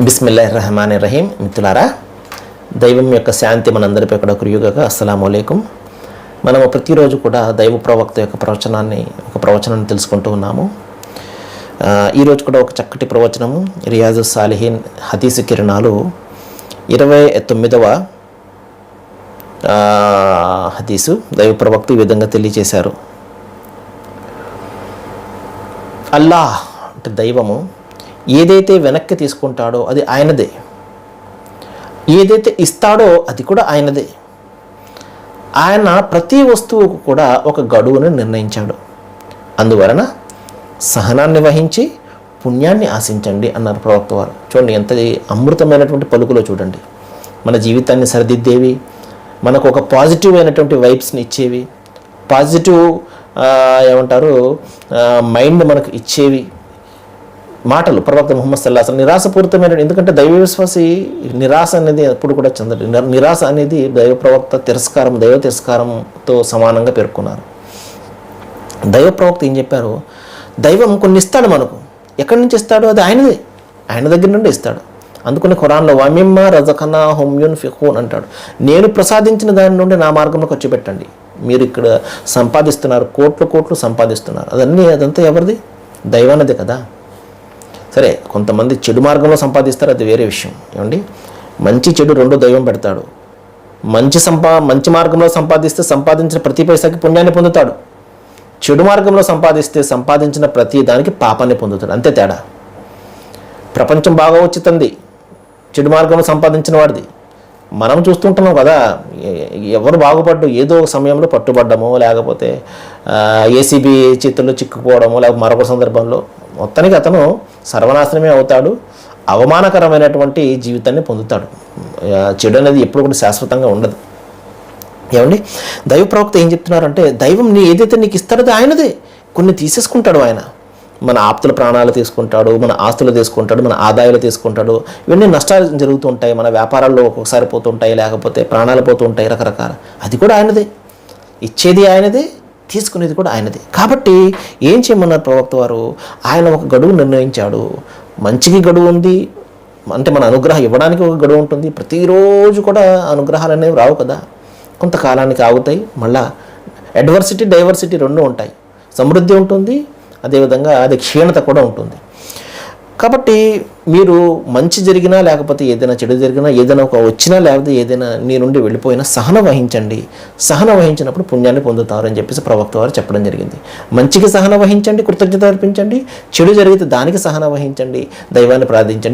బిస్మిల్లాహిర్రహమానిర్రహీం. మిత్రులారా, దైవం యొక్క శాంతి మనందరిపై కూడా కురియుగాక. అస్సలాము అలైకుం. మనము ప్రతిరోజు కూడా దైవ ప్రవక్త యొక్క ప్రవచనాన్ని తెలుసుకుంటూ ఉన్నాము. ఈరోజు కూడా ఒక చక్కటి ప్రవచనము, రియాజు సాలిహీన్ హదీసు కిరణాలు 29వ హదీసు. దైవ ప్రవక్త ఈ విధంగా తెలియజేశారు. అల్లాహ్ అంటే దైవము ఏదైతే వెనక్కి తీసుకుంటాడో అది ఆయనదే, ఏదైతే ఇస్తాడో అది కూడా ఆయనదే. ఆయన ప్రతి వస్తువుకు కూడా ఒక గడువును నిర్ణయించాడు. అందువలన సహనాన్ని వహించి పుణ్యాన్ని ఆశించండి అన్నారు ప్రవక్త వారు. చూడండి ఎంత అమృతమైనటువంటి పలుకులో చూడండి. మన జీవితాన్ని సరిదిద్దేవి, మనకు ఒక పాజిటివ్ అయినటువంటి వైబ్స్ని ఇచ్చేవి, పాజిటివ్ మైండ్ మనకు ఇచ్చేవి మాటలు ప్రవక్త ముహమ్మద్ సల్లల్లాహు అలైహి వసల్లం. నిరాశపూరితమైన, ఎందుకంటే దైవ విశ్వాసి నిరాశ అనేది ఎప్పుడు కూడా చెందడు. నిరాశ అనేది దైవ ప్రవక్త దైవ తిరస్కారంతో సమానంగా పేర్కొన్నారు. దైవ ప్రవక్త ఏం చెప్పారు? దైవం కొన్ని ఇస్తాడు మనకు. ఎక్కడి నుంచి ఇస్తాడు? అది ఆయనదే, ఆయన దగ్గర నుండి ఇస్తాడు. అందుకని ఖురాన్లో వమిమ్మా రజఖనాహుం యున్ఫిఖూన్ అంటాడు. నేను ప్రసాదించిన దాని నుండి నా మార్గంలో ఖర్చు పెట్టండి. మీరు ఇక్కడ సంపాదిస్తున్నారు, కోట్లు సంపాదిస్తున్నారు, అదంతా ఎవరిది? దైవానదే కదా. సరే, కొంతమంది చెడు మార్గంలో సంపాదిస్తారు, అది వేరే విషయం. ఏమండి, మంచి చెడు రెండు దైవం పెడతాడు. మంచి మార్గంలో సంపాదిస్తే సంపాదించిన ప్రతి పైసాకి పుణ్యాన్ని పొందుతాడు. చెడు మార్గంలో సంపాదిస్తే సంపాదించిన ప్రతి దానికి పాపాన్ని పొందుతాడు. అంతే తేడా. ప్రపంచం బాగా వచ్చింది చెడు మార్గంలో సంపాదించిన వాడిది. మనం చూస్తుంటున్నాం కదా, ఎవరు బాగుపడ్డు ఏదో ఒక సమయంలో పట్టుబడ్డమో, లేకపోతే ఏసీబీ చేతుల్లో చిక్కుకోవడమో, లేకపోతే మరొక సందర్భంలో మొత్తానికి అతను సర్వనాశనమే అవుతాడు. అవమానకరమైనటువంటి జీవితాన్ని పొందుతాడు. చెడు అనేది ఎప్పుడు కూడా శాశ్వతంగా ఉండదు. ఏమండి, దైవ ప్రవక్త ఏం చెప్తున్నారంటే, దైవం ఏదైతే నీకు ఇస్తాడో ఆయనదే. కొన్ని తీసేసుకుంటాడు ఆయన. మన ఆప్తుల ప్రాణాలు తీసుకుంటాడు, మన ఆస్తులు తీసుకుంటాడు, మన ఆదాయాలు తీసుకుంటాడు. ఇవన్నీ నష్టాలు జరుగుతూ ఉంటాయి. మన వ్యాపారాల్లో ఒక్కొక్కసారి పోతుంటాయి, లేకపోతే ప్రాణాలు పోతూ ఉంటాయి రకరకాల. అది కూడా ఆయనదే. ఇచ్చేది ఆయనదే, తీసుకునేది కూడా ఆయనదే. కాబట్టి ఏం చేయమన్నారు ప్రవక్త వారు? ఆయన ఒక గడువు నిర్ణయించాడు. మంచికి గడువు ఉంది, అంటే మన అనుగ్రహం ఇవ్వడానికి ఒక గడువు ఉంటుంది. ప్రతిరోజు కూడా అనుగ్రహాలు అనేవి రావు కదా, కొంతకాలానికి ఆగుతాయి. మళ్ళా అడ్వర్సిటీ డైవర్సిటీ రెండు ఉంటాయి. సమృద్ధి ఉంటుంది, అదేవిధంగా అది క్షీణత కూడా ఉంటుంది. కాబట్టి మీరు మంచి జరిగినా, లేకపోతే ఏదైనా చెడు జరిగినా, ఏదైనా ఒక వచ్చినా, లేకపోతే ఏదైనా నీ నుండి వెళ్ళిపోయినా సహనం వహించండి. సహనం వహించినప్పుడు పుణ్యాన్ని పొందుతారు అని చెప్పేసి ప్రవక్త వారు చెప్పడం జరిగింది. మంచికి సహనం వహించండి, కృతజ్ఞత అర్పించండి. చెడు జరిగితే దానికి సహనం వహించండి, దైవాన్ని ప్రార్థించండి.